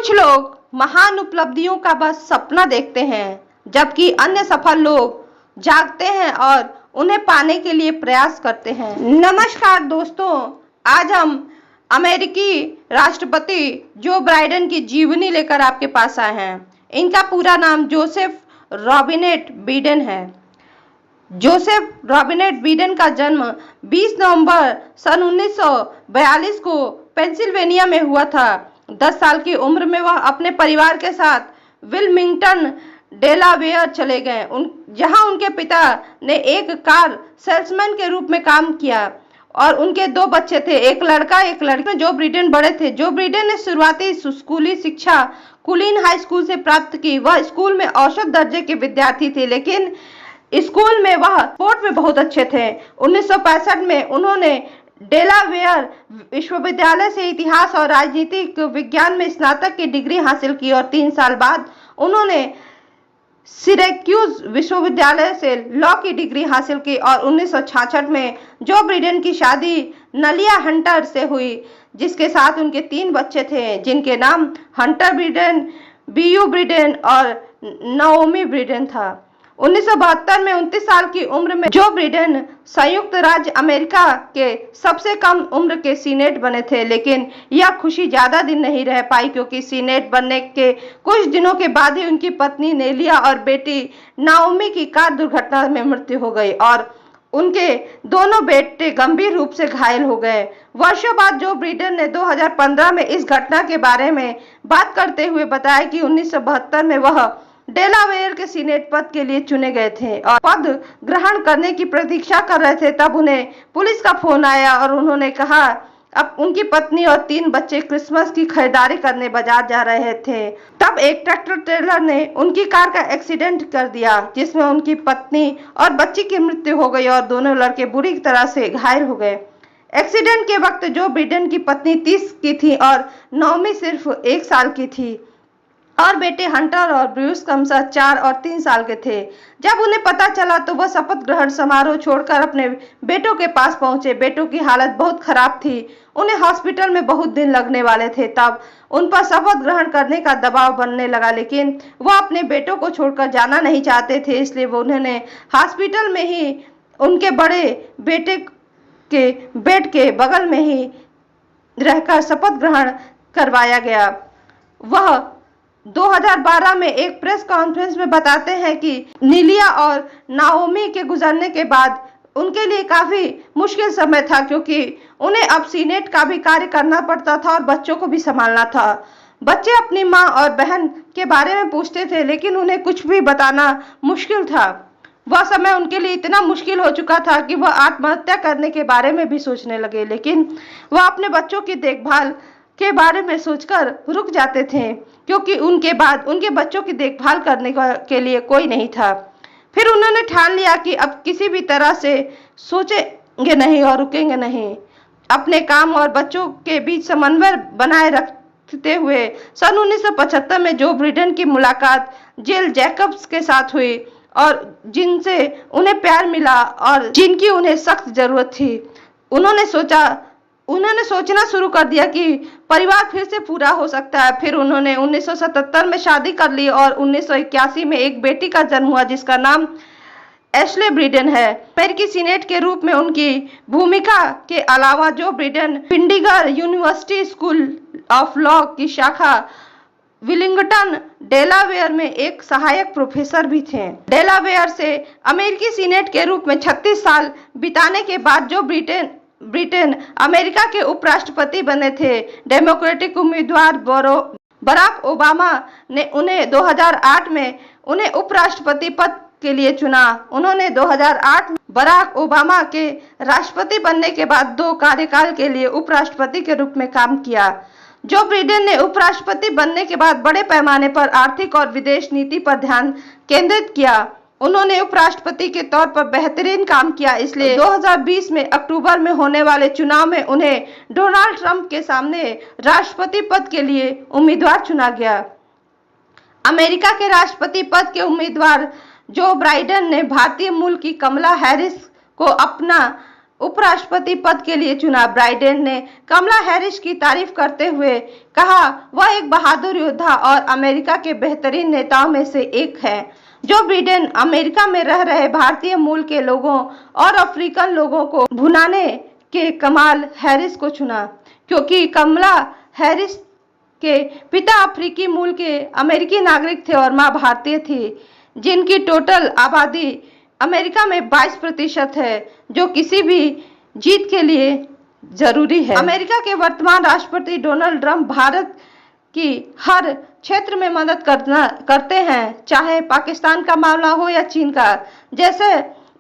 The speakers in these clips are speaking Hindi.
कुछ लोग महान उपलब्धियों का बस सपना देखते हैं, जबकि अन्य सफल लोग जागते हैं और उन्हें पाने के लिए प्रयास करते हैं। नमस्कार दोस्तों, आज हम अमेरिकी राष्ट्रपति जो बाइडेन की जीवनी लेकर आपके पास आए हैं। इनका पूरा नाम जोसेफ रॉबिनेट बाइडेन है। जोसेफ रॉबिनेट बाइडेन का जन्म 20 नवंबर सन 1942 को पेंसिल्वेनिया में हुआ था। 10 साल की उम्र में वह अपने परिवार के साथ विल्मिंगटन, डेलावेयर चले गए, जहां उनके पिता ने एक कार सेल्समैन के रूप में काम किया और उनके 2 बच्चे थे, एक लड़का एक लड़की। जो बाइडेन बड़े थे। जो बाइडेन ने शुरुआती स्कूली शिक्षा कुलीन हाई स्कूल से प्राप्त की। वह स्कूल में औसत दर्जे के विद्यार्थी थे, लेकिन स्कूल में वह स्पोर्ट में बहुत अच्छे थे। 1965 में उन्होंने डेलावेयर विश्वविद्यालय से इतिहास और राजनीतिक विज्ञान में स्नातक की डिग्री हासिल की और 3 साल बाद उन्होंने सिरैक्यूज विश्वविद्यालय से लॉ की डिग्री हासिल की और 1966 में जो बाइडेन की शादी नलिया हंटर से हुई, जिसके साथ उनके 3 बच्चे थे, जिनके नाम हंटर बाइडेन, बीयू बाइडेन और नाओमी बाइडेन था। 1972 में 29 साल की उम्र में जो बाइडेन संयुक्त राज्य अमेरिका के सबसे कम उम्र के सीनेट बने थे, लेकिन यह खुशी ज्यादा दिन नहीं रह पाई, क्योंकि सीनेट बनने के कुछ दिनों के बाद ही उनकी पत्नी नेलिया और बेटी नाओमी की कार दुर्घटना में मृत्यु हो गई और उनके दोनों बेटे गंभीर रूप से घायल हो गए। वर्षों बाद जो बाइडेन ने 2015 में इस घटना के बारे में बात करते हुए बताया कि 1972 में वह डेलावेयर के सीनेट पद के लिए चुने गए थे और पद ग्रहण करने की प्रतीक्षा कर रहे थे। तब उन्हें पुलिस का फोन आया और उन्होंने कहा अब उनकी पत्नी और 3 बच्चे क्रिसमस की खरीदारी करने बाजार जा रहे थे। तब एक ट्रैक्टर ट्रेलर ने उनकी कार का एक्सीडेंट कर दिया, जिसमें उनकी पत्नी और बच्ची की मृत्यु हो गई और दोनों लड़के बुरी तरह से घायल हो गए। एक्सीडेंट के वक्त जो बाइडेन की पत्नी 30 की थी और नाओमी सिर्फ 1 साल की थी और बेटे हंटर और ब्रूस क्रमशः 4 और 3 साल के थे। जब उन्हें पता चला तो वह शपथ ग्रहण समारोह छोड़कर अपने बेटों के पास पहुंचे। बेटों की हालत बहुत खराब थी, उन्हें हॉस्पिटल में बहुत दिन लगने वाले थे। तब उन पर शपथ ग्रहण करने का दबाव बनने लगा, लेकिन वह अपने बेटों को छोड़कर जाना नहीं चाहते थे, इसलिए उन्होंने हॉस्पिटल में ही उनके बड़े बेटे के बेड के बगल में ही रहकर शपथ ग्रहण करवाया गया। वह 2012 में एक प्रेस कॉन्फ्रेंस में बताते हैं कि नेलिया और नाओमी के गुजरने के बाद उनके लिए काफी मुश्किल समय था, क्योंकि उन्हें अब सीनेट का भी कार्य करना पड़ता था और बच्चों को भी संभालना था। बच्चे अपनी मां और बहन के बारे में पूछते थे, लेकिन उन्हें कुछ भी बताना मुश्किल था। वह समय उनके लिए इतना मुश्किल हो चुका था कि वह आत्महत्या करने के बारे में भी सोचने लगे, लेकिन वह अपने बच्चों की देखभाल के बारे में सोचकर रुक जाते थे, क्योंकि उनके बाद उनके बच्चों की देखभाल करने के लिए कोई नहीं था। फिर उन्होंने ठान लिया कि अब किसी भी तरह से सोचेंगे नहीं और रुकेंगे नहीं। अपने काम और बच्चों के बीच समन्वय बनाए रखते हुए सन 1975 में जो बाइडेन की मुलाकात जिल जैकब्स के साथ हुई और जिनसे उन्हें प्यार मिला और जिनकी उन्हें सख्त जरूरत थी। उन्होंने सोचना शुरू कर दिया कि परिवार फिर से पूरा हो सकता है। फिर उन्होंने 1977 में शादी कर ली और 1981 में एक बेटी का जन्म हुआ, जिसका नाम एशले बाइडेन है। अमेरिकी सीनेट के रूप में उनकी भूमिका के अलावा जो बाइडेन पिंडिगर यूनिवर्सिटी स्कूल ऑफ लॉ की शाखा विलिंगटन, डेलावेयर में एक सहायक प्रोफेसर भी थे। डेलावेयर से अमेरिकी सीनेट के रूप में 36 साल बिताने के बाद जो ब्रिटेन अमेरिका के उपराष्ट्रपति बने थे। डेमोक्रेटिक उम्मीदवार बराक ओबामा ने उन्हें 2008 में उन्हें उपराष्ट्रपति पद के लिए चुना। उन्होंने 2008 में बराक ओबामा के राष्ट्रपति बनने के बाद 2 कार्यकाल के लिए उपराष्ट्रपति के रूप में काम किया। जो बाइडेन ने उपराष्ट्रपति बनने के बाद बड़े पैमाने पर आर्थिक और विदेश नीति पर ध्यान केंद्रित किया। उन्होंने उपराष्ट्रपति के तौर पर बेहतरीन काम किया, इसलिए 2020 में अक्टूबर में होने वाले चुनाव में उन्हें डोनाल्ड ट्रंप के सामने राष्ट्रपति पद के लिए उम्मीदवार चुना गया। अमेरिका के राष्ट्रपति पद के उम्मीदवार जो बाइडेन ने भारतीय मूल की कमला हैरिस को अपना उपराष्ट्रपति पद के लिए चुना। बाइडेन ने कमला हैरिस की तारीफ करते हुए कहा, वह एक बहादुर योद्धा और अमेरिका के बेहतरीन नेताओं में से एक है। जो बाइडेन अमेरिका में रह रहे भारतीय मूल के लोगों और अफ्रीकन लोगों को भुनाने के कमाल हैरिस को चुना, क्योंकि कमला हैरिस के पिता अफ्रीकी मूल के अमेरिकी नागरिक थे और मां भारतीय थी, जिनकी टोटल आबादी अमेरिका में 22% है, जो किसी भी जीत के लिए जरूरी है। अमेरिका के वर्तमान राष्ट्रपति डोनाल्ड ट्रंप भारत की हर क्षेत्र में मदद करते हैं, चाहे पाकिस्तान का मामला हो या चीन का। जैसे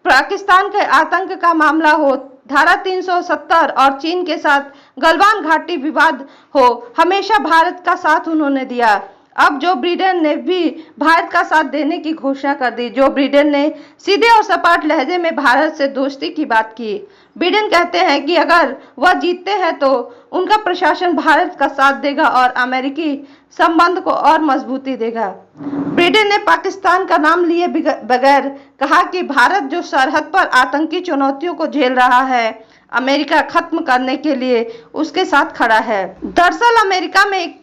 पाकिस्तान के आतंक का मामला हो, धारा 370 और चीन के साथ गलवान घाटी विवाद हो, हमेशा भारत का साथ उन्होंने दिया। अब जो बाइडेन ने भी भारत का साथ देने की घोषणा कर दी। जो बाइडेन ने सीधे और सपाट लहजे में भारत से दोस्ती की बात की। बाइडेन कहते हैं कि अगर वह जीतते हैं तो उनका प्रशासन भारत का साथ देगा और अमेरिकी संबंध को और मजबूती देगा। बाइडेन ने पाकिस्तान का नाम लिए बगैर कहा कि भारत जो सरहद पर आतंकी चुनौतियों को झेल रहा है, अमेरिका खत्म करने के लिए उसके साथ खड़ा है। दरअसल अमेरिका में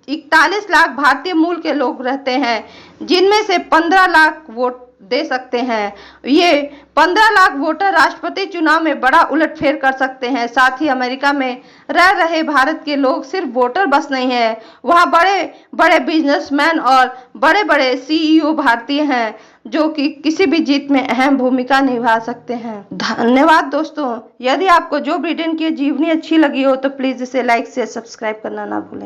41 लाख भारतीय मूल के लोग रहते हैं, जिनमें से 15 लाख वोट दे सकते हैं। ये 15 लाख वोटर राष्ट्रपति चुनाव में बड़ा उलटफेर कर सकते हैं। साथ ही अमेरिका में रह रहे भारत के लोग सिर्फ वोटर बस नहीं है, वहाँ बड़े बड़े बिजनेसमैन और बड़े बड़े CEO भारतीय हैं, जो कि किसी भी जीत में अहम भूमिका निभा सकते हैं। धन्यवाद दोस्तों। यदि आपको जो बाइडेन की जीवनी अच्छी लगी हो तो प्लीज इसे लाइक शेयर सब्सक्राइब करना ना भूलें।